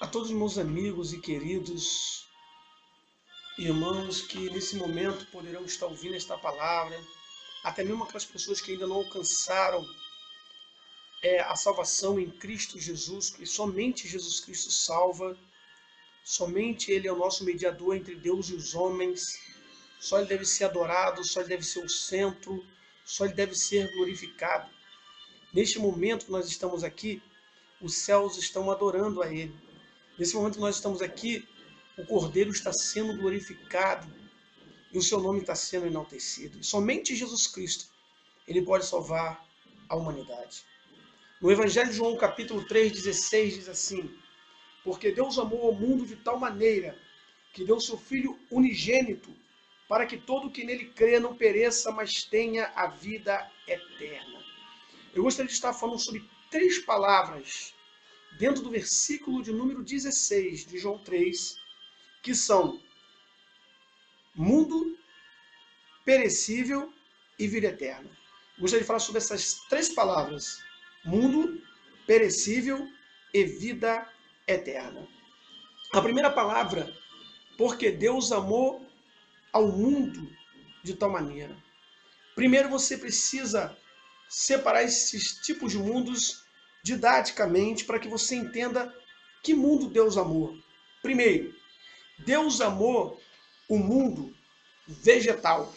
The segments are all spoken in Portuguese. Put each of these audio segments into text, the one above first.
todos os meus amigos e queridos irmãos que nesse momento poderão estar ouvindo esta palavra, até mesmo aquelas pessoas que ainda não alcançaram a salvação em Cristo Jesus, que somente Jesus Cristo salva, somente Ele é o nosso mediador entre Deus e os homens, só Ele deve ser adorado, só Ele deve ser o centro, só Ele deve ser glorificado. Neste momento que nós estamos aqui, os céus estão adorando a Ele. Nesse momento que nós estamos aqui, o Cordeiro está sendo glorificado e o seu nome está sendo enaltecido. E somente Jesus Cristo, Ele pode salvar a humanidade. No Evangelho de João, capítulo 3,16, diz assim: porque Deus amou o mundo de tal maneira que deu seu Filho unigênito, para que todo que nele crê não pereça, mas tenha a vida eterna. Eu gostaria de estar falando sobre 3 palavras dentro do versículo de número 16 de João 3, que são mundo, perecível e vida eterna. Gostaria de falar sobre essas 3 palavras: mundo, perecível e vida eterna. A primeira palavra, porque Deus amou ao mundo de tal maneira. Primeiro você precisa separar esses tipos de mundos didaticamente para que você entenda que mundo Deus amou. Primeiro, Deus amou o mundo vegetal.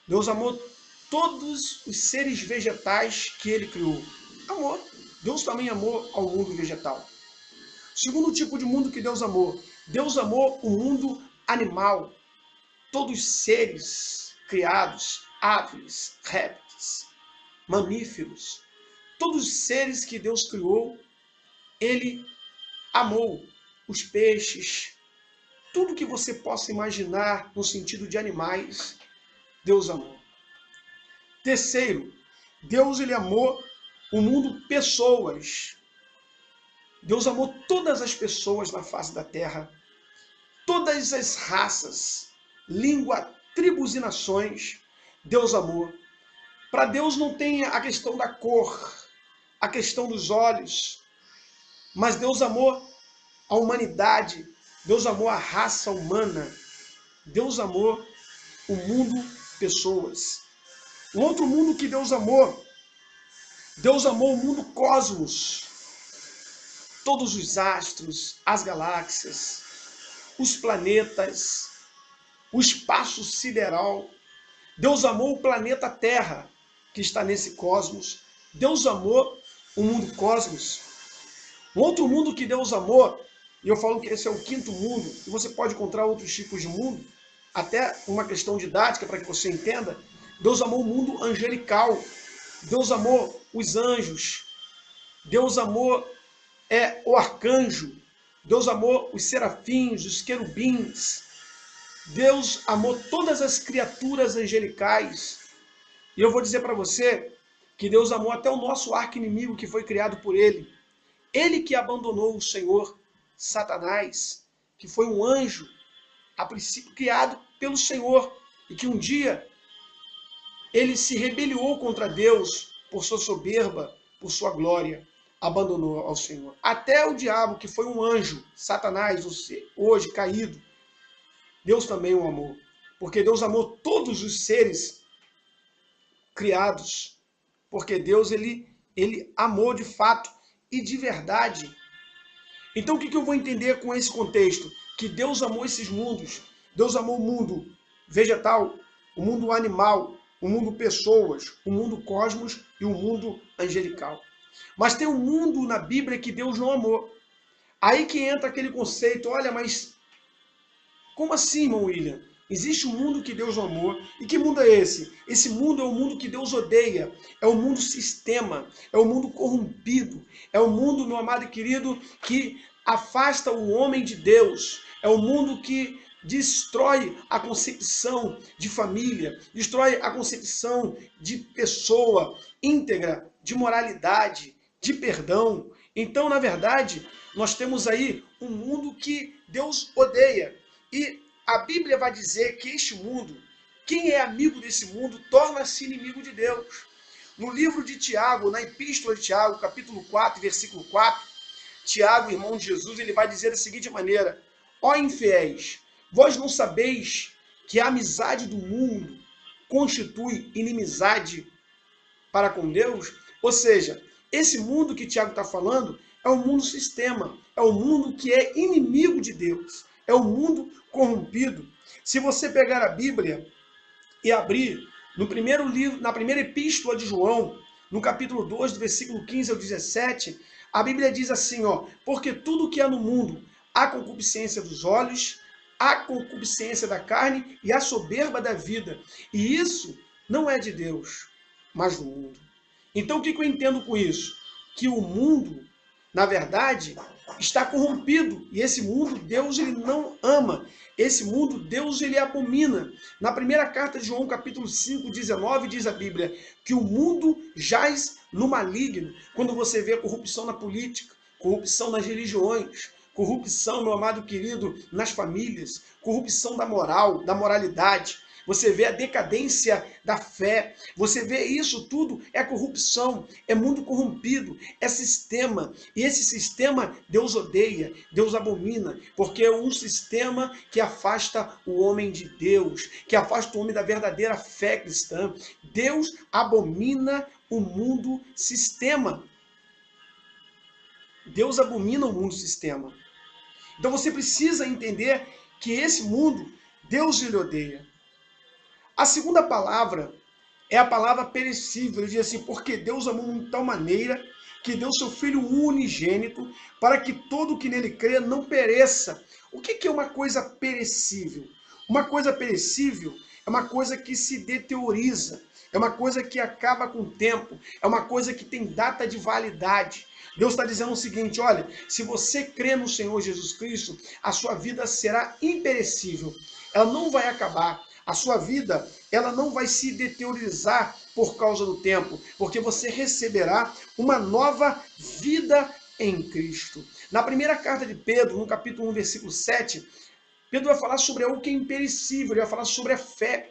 Deus amou todos os seres vegetais que Ele criou. Amor. Deus também amou ao mundo vegetal. Segundo tipo de mundo que Deus amou amou o mundo animal. Todos os seres criados, aves, répteis, mamíferos, todos os seres que Deus criou, Ele amou. Os peixes, tudo que você possa imaginar no sentido de animais, Deus amou. Terceiro, Deus ele amou o mundo pessoas. Deus amou todas as pessoas na face da terra, todas as raças, língua, tribos e nações, Deus amou. Para Deus não tem a questão da cor, a questão dos olhos, mas Deus amou a humanidade, Deus amou a raça humana, Deus amou o mundo pessoas. O outro mundo que Deus amou o mundo cosmos, todos os astros, as galáxias, os planetas, o espaço sideral. Deus amou o planeta Terra, que está nesse cosmos. Deus amou o mundo cosmos. Um outro mundo que Deus amou, e eu falo que esse é o 5º mundo, e você pode encontrar outros tipos de mundo, até uma questão didática para que você entenda. Deus amou o mundo angelical. Deus amou os anjos. Deus amou o arcanjo. Deus amou os serafins, os querubins. Deus amou todas as criaturas angelicais. E eu vou dizer para você que Deus amou até o nosso arqui-inimigo que foi criado por Ele. Ele que abandonou o Senhor, Satanás, que foi um anjo, a princípio criado pelo Senhor, e que um dia ele se rebeliou contra Deus por sua soberba, por sua glória, abandonou ao Senhor. Até o diabo, que foi um anjo, Satanás, hoje caído, Deus também o amou, porque Deus amou todos os seres criados, porque Deus ele amou de fato e de verdade. Então o que eu vou entender com esse contexto? Que Deus amou esses mundos. Deus amou o mundo vegetal, o mundo animal, o mundo pessoas, o mundo cosmos e o mundo angelical. Mas tem um mundo na Bíblia que Deus não amou. Aí que entra aquele conceito: olha, mas como assim, irmão William? Existe um mundo que Deus não amou. E que mundo é esse? Esse mundo é o mundo que Deus odeia. É o mundo sistema. É o mundo corrompido. É o mundo, meu amado e querido, que afasta o homem de Deus. É o mundo que destrói a concepção de família, destrói a concepção de pessoa íntegra, de moralidade, de perdão. Então, na verdade, nós temos aí um mundo que Deus odeia. E a Bíblia vai dizer que este mundo, quem é amigo desse mundo, torna-se inimigo de Deus. No livro de Tiago, na Epístola de Tiago, capítulo 4, versículo 4, Tiago, irmão de Jesus, ele vai dizer da seguinte maneira: ó infiéis, vós não sabeis que a amizade do mundo constitui inimizade para com Deus? Ou seja, esse mundo que Tiago está falando é um mundo sistema, é um mundo que é inimigo de Deus, é um mundo corrompido. Se você pegar a Bíblia e abrir no primeiro livro, na primeira epístola de João, no capítulo 2, do versículo 15 ao 17, a Bíblia diz assim, ó: porque tudo que há no mundo, a concupiscência dos olhos, a concupiscência da carne e a soberba da vida. E isso não é de Deus, mas do mundo. Então o que eu entendo com isso? Que o mundo, na verdade, está corrompido. E esse mundo Deus ele não ama. Esse mundo Deus ele abomina. Na primeira carta de João, capítulo 5, 19, diz a Bíblia que o mundo jaz no maligno. Quando você vê a corrupção na política, corrupção nas religiões, corrupção, meu amado querido, nas famílias, corrupção da moral, da moralidade. Você vê a decadência da fé, você vê isso tudo, é corrupção, é mundo corrompido, é sistema. E esse sistema Deus odeia, Deus abomina, porque é um sistema que afasta o homem de Deus, que afasta o homem da verdadeira fé cristã. Deus abomina o mundo sistema. Deus abomina o mundo sistema. Então você precisa entender que esse mundo, Deus lhe odeia. A segunda palavra é a palavra perecível. Ele diz assim: porque Deus amou de tal maneira que deu seu Filho unigênito para que todo que nele crê não pereça. O que é uma coisa perecível? Uma coisa perecível é uma coisa que se deterioriza, é uma coisa que acaba com o tempo, é uma coisa que tem data de validade. Deus está dizendo o seguinte: olha, se você crê no Senhor Jesus Cristo, a sua vida será imperecível, ela não vai acabar. A sua vida, ela não vai se deteriorizar por causa do tempo, porque você receberá uma nova vida em Cristo. Na primeira carta de Pedro, no capítulo 1, versículo 7, Pedro vai falar sobre algo que é imperecível, ele vai falar sobre a fé.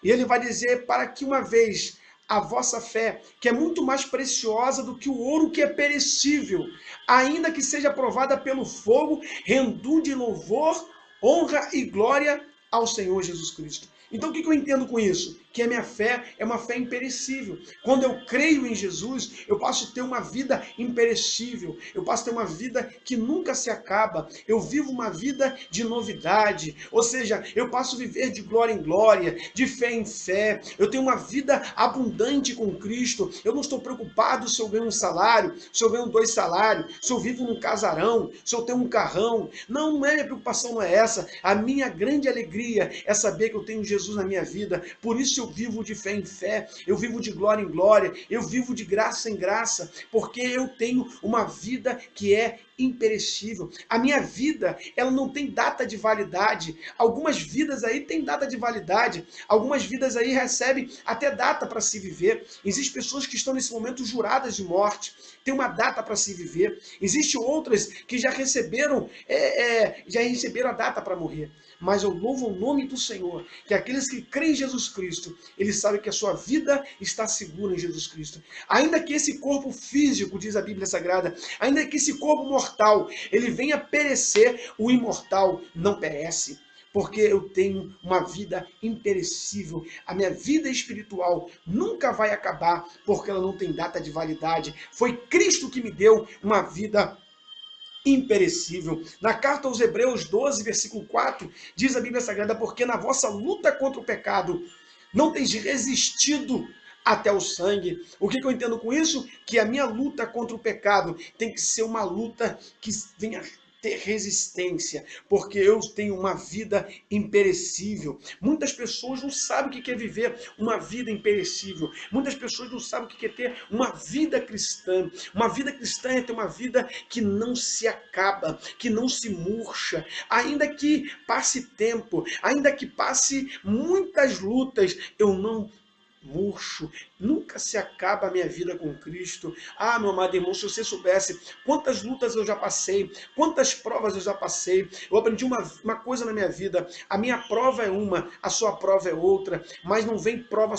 E ele vai dizer: para que uma vez a vossa fé, que é muito mais preciosa do que o ouro que é perecível, ainda que seja provada pelo fogo, redunde em louvor, honra e glória ao Senhor Jesus Cristo. Então o que eu entendo com isso? Que a minha fé é uma fé imperecível. Quando eu creio em Jesus, eu passo a ter uma vida imperecível. Eu passo a ter uma vida que nunca se acaba. Eu vivo uma vida de novidade. Ou seja, eu passo a viver de glória em glória, de fé em fé. Eu tenho uma vida abundante com Cristo. Eu não estou preocupado se eu ganho um salário, se eu ganho 2 salários, se eu vivo num casarão, se eu tenho um carrão. Não é minha preocupação, não é essa. A minha grande alegria é saber que eu tenho Jesus na minha vida. Por isso eu vivo de fé em fé, eu vivo de glória em glória, eu vivo de graça em graça, porque eu tenho uma vida que é imperecível. A minha vida, ela não tem data de validade. Algumas vidas aí têm data de validade, algumas vidas aí recebem até data para se viver. Existem pessoas que estão nesse momento juradas de morte, tem uma data para se viver. Existem outras que já receberam a data para morrer. Mas eu louvo o nome do Senhor, que aqueles que creem em Jesus Cristo, eles sabem que a sua vida está segura em Jesus Cristo. Ainda que esse corpo físico, diz a Bíblia Sagrada, ainda que esse corpo mortal, ele venha perecer, o imortal não perece. Porque eu tenho uma vida imperecível. A minha vida espiritual nunca vai acabar, porque ela não tem data de validade. Foi Cristo que me deu uma vida imperecível. Na carta aos Hebreus 12, versículo 4, diz a Bíblia Sagrada: porque na vossa luta contra o pecado não tens resistido até o sangue. O que eu entendo com isso? Que a minha luta contra o pecado tem que ser uma luta que venha ter resistência, porque eu tenho uma vida imperecível. Muitas pessoas não sabem o que é viver uma vida imperecível. Muitas pessoas não sabem o que é ter uma vida cristã. Uma vida cristã é ter uma vida que não se acaba, que não se murcha. Ainda que passe tempo, ainda que passe muitas lutas, eu não murcho, nunca se acaba a minha vida com Cristo. Ah, meu amado irmão, se você soubesse quantas lutas eu já passei, quantas provas eu já passei, eu aprendi uma coisa na minha vida: a minha prova é uma, a sua prova é outra, mas não vem prova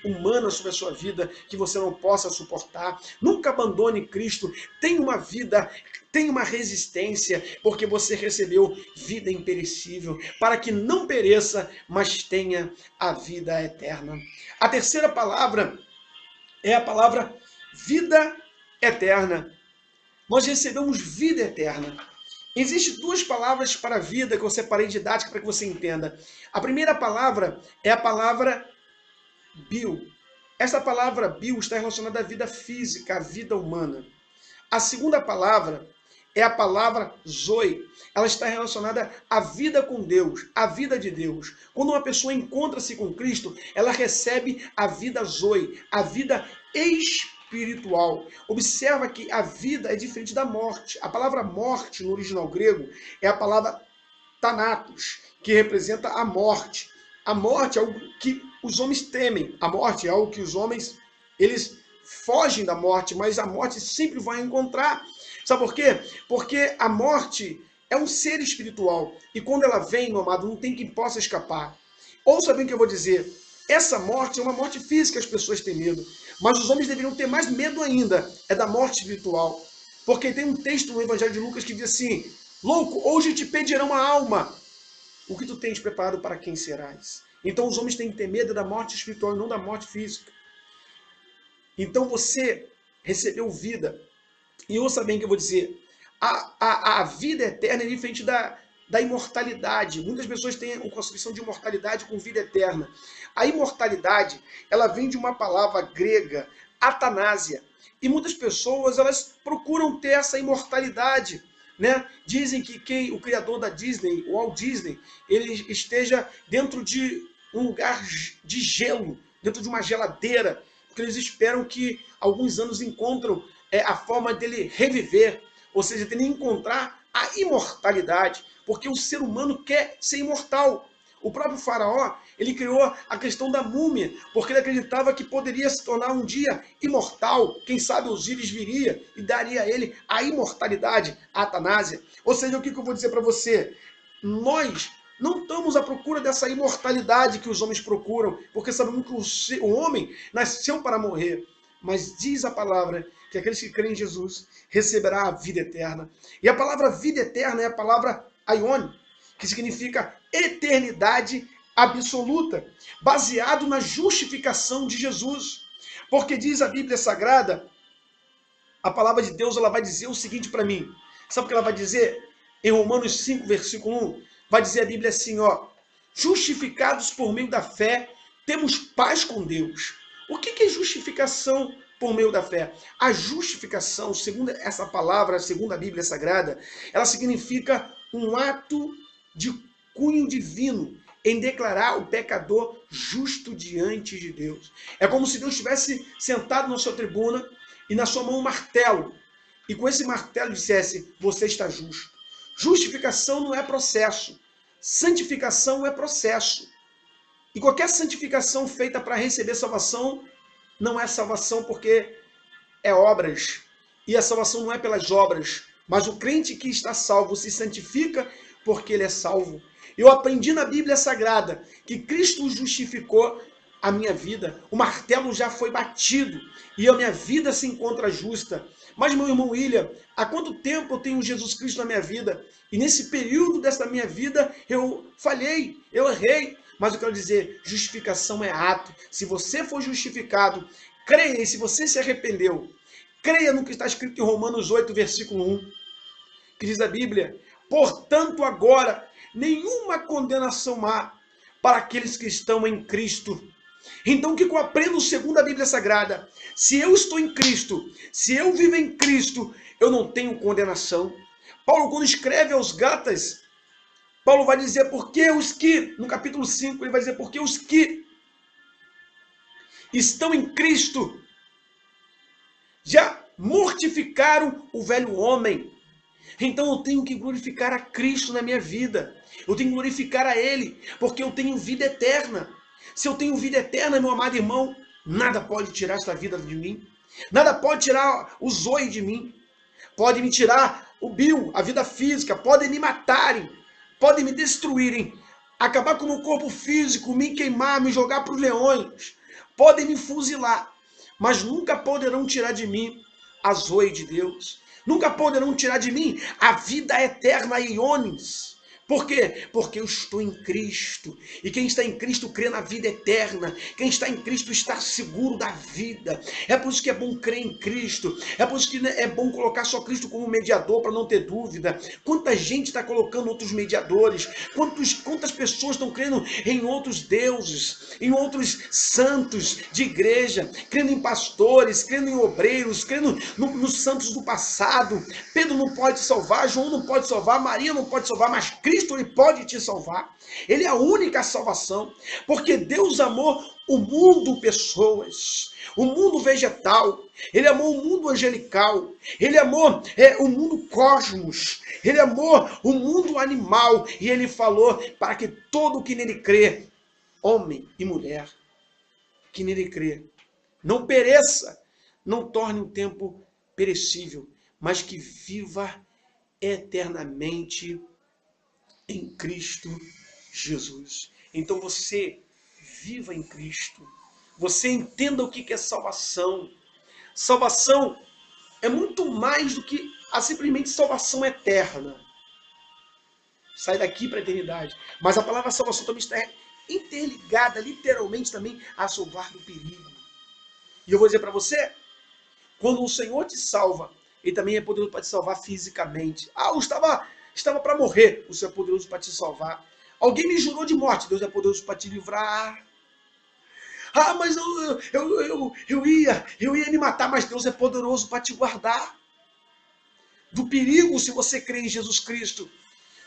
humana sobre a sua vida que você não possa suportar. Nunca abandone Cristo, tenha uma vida Tenha uma resistência, porque você recebeu vida imperecível, para que não pereça, mas tenha a vida eterna. A terceira palavra é a palavra vida eterna. Nós recebemos vida eterna. Existem duas palavras para vida que eu separei didática para que você entenda. A primeira palavra é a palavra bio. Essa palavra bio está relacionada à vida física, à vida humana. A segunda palavra é a palavra zoe. Ela está relacionada à vida com Deus, à vida de Deus. Quando uma pessoa encontra-se com Cristo, ela recebe a vida zoe, a vida espiritual. Observa que a vida é diferente da morte. A palavra morte, no original grego, é a palavra thanatos, que representa a morte. A morte é algo que os homens temem. A morte é algo que os homens, eles fogem da morte, mas a morte sempre vai encontrar. Sabe por quê? Porque a morte é um ser espiritual. E quando ela vem, meu amado, não tem quem possa escapar. Ouça bem o que eu vou dizer. Essa morte é uma morte física, as pessoas têm medo. Mas os homens deveriam ter mais medo ainda, é da morte espiritual. Porque tem um texto no Evangelho de Lucas que diz assim: louco, hoje te pedirão a alma. O que tu tens preparado para quem serás? Então os homens têm que ter medo da morte espiritual e não da morte física. Então você recebeu vida. E ouça bem o que eu vou dizer. A vida eterna é diferente da imortalidade. Muitas pessoas têm a concepção de imortalidade com vida eterna. A imortalidade, ela vem de uma palavra grega, atanásia. E muitas pessoas, elas procuram ter essa imortalidade, né? Dizem que o criador da Disney, o Walt Disney, ele esteja dentro de um lugar de gelo, dentro de uma geladeira, porque eles esperam que alguns anos encontram a forma dele reviver, ou seja, dele encontrar a imortalidade, porque o ser humano quer ser imortal. O próprio faraó, ele criou a questão da múmia, porque ele acreditava que poderia se tornar um dia imortal. Quem sabe Osíris viria e daria a ele a imortalidade, a atanásia. Ou seja, o que eu vou dizer para você? Nós não estamos à procura dessa imortalidade que os homens procuram, porque sabemos que o homem nasceu para morrer. Mas diz a palavra que aqueles que creem em Jesus receberá a vida eterna. E a palavra vida eterna é a palavra aion, que significa eternidade absoluta, baseado na justificação de Jesus. Porque diz a Bíblia Sagrada, a palavra de Deus, ela vai dizer o seguinte para mim. Sabe o que ela vai dizer? Em Romanos 5, versículo 1, vai dizer a Bíblia assim, ó: justificados por meio da fé, temos paz com Deus. O que é justificação por meio da fé? A justificação, segundo essa palavra, segundo a Bíblia Sagrada, ela significa um ato de cunho divino em declarar o pecador justo diante de Deus. É como se Deus estivesse sentado na sua tribuna e na sua mão um martelo, e com esse martelo dissesse: você está justo. Justificação não é processo, santificação é processo. E qualquer santificação feita para receber salvação não é salvação, porque é obras. E a salvação não é pelas obras, mas o crente que está salvo se santifica porque ele é salvo. Eu aprendi na Bíblia Sagrada que Cristo justificou a minha vida. O martelo já foi batido e a minha vida se encontra justa. Mas, meu irmão William, há quanto tempo eu tenho Jesus Cristo na minha vida? E nesse período dessa minha vida eu falhei, eu errei. Mas eu quero dizer, justificação é ato. Se você for justificado, creia, e se você se arrependeu, creia no que está escrito em Romanos 8, versículo 1, que diz a Bíblia: portanto, agora, nenhuma condenação há para aqueles que estão em Cristo. Então, o que eu aprendo segundo a Bíblia Sagrada? Se eu estou em Cristo, se eu vivo em Cristo, eu não tenho condenação. Paulo, quando escreve aos Gálatas, Paulo vai dizer porque os que, no capítulo 5, ele vai dizer porque os que estão em Cristo já mortificaram o velho homem. Então eu tenho que glorificar a Cristo na minha vida. Eu tenho que glorificar a Ele, porque eu tenho vida eterna. Se eu tenho vida eterna, meu amado irmão, nada pode tirar esta vida de mim. Nada pode tirar o zoe de mim. Pode me tirar o bio, a vida física. Podem me matarem. Podem me destruírem. Acabar com o meu corpo físico, me queimar, me jogar para os leões. Podem me fuzilar. Mas nunca poderão tirar de mim a zoe de Deus. Nunca poderão tirar de mim a vida eterna, iones. Por quê? Porque eu estou em Cristo. E quem está em Cristo crê na vida eterna. Quem está em Cristo está seguro da vida. É por isso que é bom crer em Cristo. É por isso que é bom colocar só Cristo como mediador, para não ter dúvida. Quanta gente está colocando outros mediadores. Quantas pessoas estão crendo em outros deuses, em outros santos de igreja, crendo em pastores, crendo em obreiros, crendo nos santos do passado. Pedro não pode salvar, João não pode salvar, Maria não pode salvar, mas Cristo, ele pode te salvar. Ele é a única salvação, porque Deus amou o mundo, pessoas, o mundo vegetal, ele amou o mundo angelical, ele amou o mundo cosmos, ele amou o mundo animal, e ele falou para que todo que nele crê, homem e mulher, que nele crê, não pereça, não torne um tempo perecível, mas que viva eternamente em Cristo Jesus. Então você viva em Cristo. Você entenda o que é salvação. Salvação é muito mais do que a simplesmente salvação eterna. Sai daqui para a eternidade. Mas a palavra salvação também está interligada, literalmente, também a salvar do perigo. E eu vou dizer para você, quando o Senhor te salva, ele também é poderoso para te salvar fisicamente. Eu estava para morrer, o Senhor é poderoso para te salvar. Alguém me jurou de morte, Deus é poderoso para te livrar. Mas eu ia me matar, mas Deus é poderoso para te guardar. Do perigo, se você crê em Jesus Cristo.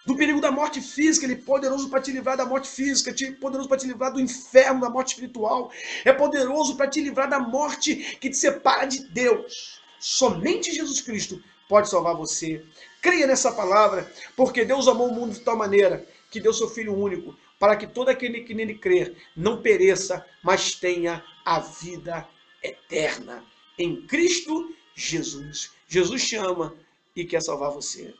Do perigo da morte física, ele é poderoso para te livrar da morte física, poderoso para te livrar do inferno, da morte espiritual. É poderoso para te livrar da morte que te separa de Deus. Somente Jesus Cristo pode salvar você. Creia nessa palavra, porque Deus amou o mundo de tal maneira que deu seu Filho único, para que todo aquele que nele crer não pereça, mas tenha a vida eterna. Em Cristo Jesus. Jesus te ama e quer salvar você.